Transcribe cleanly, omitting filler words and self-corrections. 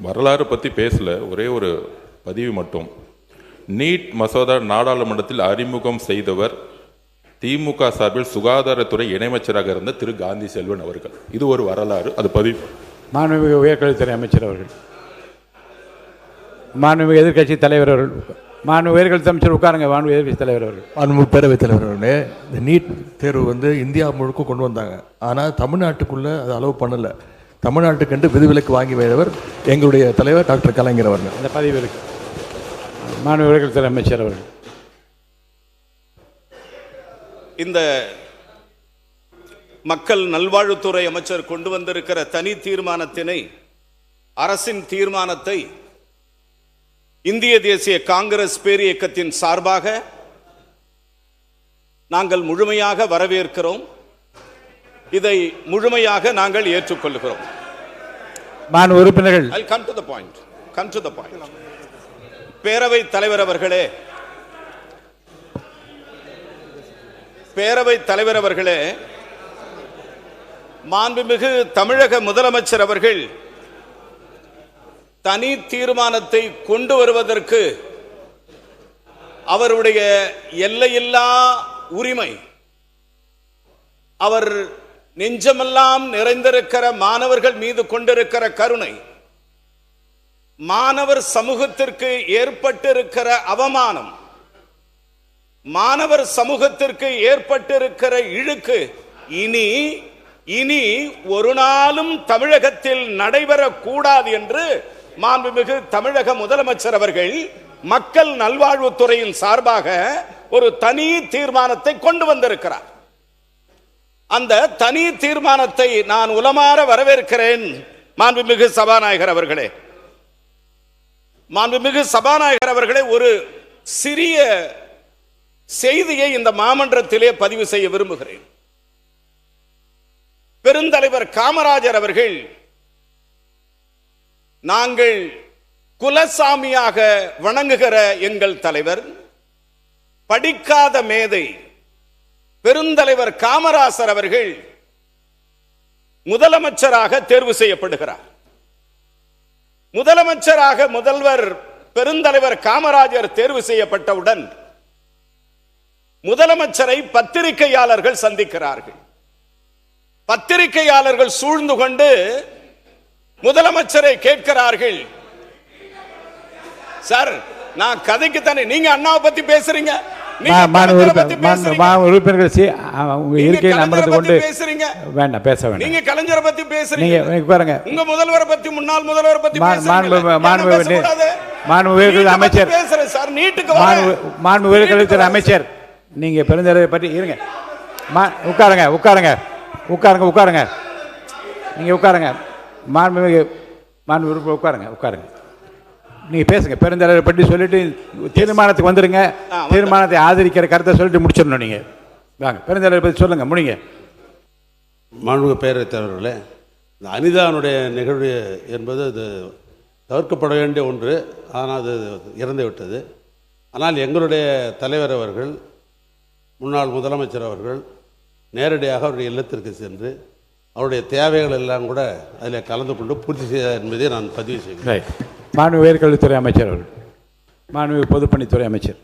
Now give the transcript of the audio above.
வரலாறு பற்றி பேசல, ஒரே ஒரு பதிவு மட்டும். நீட் மசோதா நாடாளுமன்றத்தில் அறிமுகம் செய்தவர் திமுக சார்பில் சுகாதாரத்துறை இணையமைச்சராக இருந்த திரு காந்தி செல்வன் அவர்கள். இது ஒரு வரலாறு, அது பதிவு. மாண்புமிகு உயர்கல்வித்துறை அமைச்சர் அவர்கள், மாண்புமிகு எதிர்க்கட்சி தலைவர் அவர்கள், மாண்புமிகு உயர்கல்வி அமைச்சர் உட்காருங்க. மாண்புமிகு எதிர்க்கட்சி தலைவர் அவர்கள், மாண்புமிகு பேரவைத் தலைவர் அவர்களே, இந்த நீட் தேர்வு இந்தியா முழுக்க கொண்டு வந்தாங்க. ஆனால் தமிழ்நாட்டுக்குள்ளே அது அலோவ் பண்ணலை. தமிழ்நாட்டுக்கென்று விதிவிலக்கு வாங்கி வைத்தவர் எங்களுடைய தலைவர் டாக்டர் கலைஞர் அவர்கள். இந்த பதிவு இருக்கு. மாண்புமிகு உயர்கல்வித்துறை அமைச்சர் அவர்கள். இந்த மக்கள் நல்வாழ்வுத்துறை அமைச்சர் கொண்டு வந்திருக்கிற தனி தீர்மானத்தினை, அரசின் தீர்மானத்தை இந்திய தேசிய காங்கிரஸ் பேரியக்கத்தின் சார்பாக நாங்கள் முழுமையாக வரவேற்கிறோம். இதை முழுமையாக நாங்கள் ஏற்றுக்கொள்கிறோம். மாண்பு உறுப்பினர்கள், come to the point. பேரவைத் தலைவர் அவர்களே, பேரவைத் தலைவர் அவர்களே, மாண்புமிகு தமிழக முதலமைச்சர் அவர்கள் தனி தீர்மானத்தை கொண்டு வருவதற்கு அவருடைய எல்லையில்லா உரிமை, அவர் நெஞ்சமெல்லாம் நிறைந்திருக்கிற மாணவர்கள் மீது கொண்டிருக்கிற கருணை, மாணவர் சமூகத்திற்கு ஏற்பட்டிருக்கிற அவமானம், மாணவர் சமூகத்திற்கு ஏற்பட்டிருக்கிற இழுக்கு இனி ஒரு நாளும் தமிழகத்தில் நடைபெறக்கூடாது என்று மாண்புமிகு தமிழக முதலமைச்சர் அவர்கள் மக்கள் நல்வாழ்வுத்துறையின் சார்பாக ஒரு தனி தீர்மானத்தை கொண்டு வந்திருக்கிறார். அந்த தனி தீர்மானத்தை நான் உளமாற வரவேற்கிறேன். மாண்புமிகு சபாநாயகர் அவர்களே, மாண்புமிகு சபாநாயகர் அவர்களே, ஒரு சிறிய செய்தியை இந்த மாமன்றத்திலே பதிவு செய்ய விரும்புகிறேன். பெருந்தலைவர் காமராஜர் அவர்கள் நாங்கள் குலசாமியாக வணங்குகிற எங்கள் தலைவர், படிக்காத மேதை பெருந்தலைவர் காமராஜர் அவர்கள் முதலமைச்சராக தேர்வு செய்யப்படுகிறார். முதலமைச்சராக முதல்வர் பெருந்தலைவர் காமராஜர் தேர்வு செய்யப்பட்டவுடன் முதலமைச்சரை பத்திரிகையாளர்கள் சந்திக்கிறார்கள். பத்திரிகையாளர்கள் சூழ்ந்து கொண்டு முதலமைச்சரை கேட்கிறார்கள், சார் நான் கதைக்கு தானே, நீங்க அண்ணாவை பத்தி பேசுறீங்க, நீங்க கலைஞரை பத்தி பேசுறீங்க, உங்க முதல்வரை பத்தி, முன்னாள் முதல்வரை பத்தி அமைச்சர், நீங்க பெருந்தலைவரை பற்றி இருங்க. உட்காருங்க உட்காருங்க உட்காருங்க உட்காருங்க நீங்க உட்காருங்க. மாண்புமிகு உட்காருங்க உட்காருங்க. நீங்க பேசுங்க. பெருந்தலைவரை பற்றி சொல்லிட்டு தீர்மானத்துக்கு வந்துருங்க. தீர்மானத்தை ஆதரிக்கிற கருத்தை சொல்லிட்டு முடிச்சிடணும். நீங்க வாங்க, பெருந்தலைவரை பற்றி சொல்லுங்க, முடிங்க. மாண்புமிகு பேரவைத் தலைவர்களே, இந்த அனிதானுடைய நிகழ்வு என்பது அது தவிர்க்கப்பட வேண்டிய ஒன்று. ஆனால் அது இறந்து விட்டது. ஆனால் எங்களுடைய தலைவர் அவர்கள், முன்னாள் முதலமைச்சர் அவர்கள் நேரடியாக அவருடைய இல்லத்திற்கு சென்று அவருடைய தேவைகள் எல்லாம் கூட அதில் கலந்து கொண்டு பூர்த்தி செய்தார் என்பதை நான் பதிவு செய்கிறேன். மாண்புமிகு உயர்கல்வித்துறை அமைச்சர் அவர்கள், மாண்புமிகு பொதுப்பணித்துறை அமைச்சர்.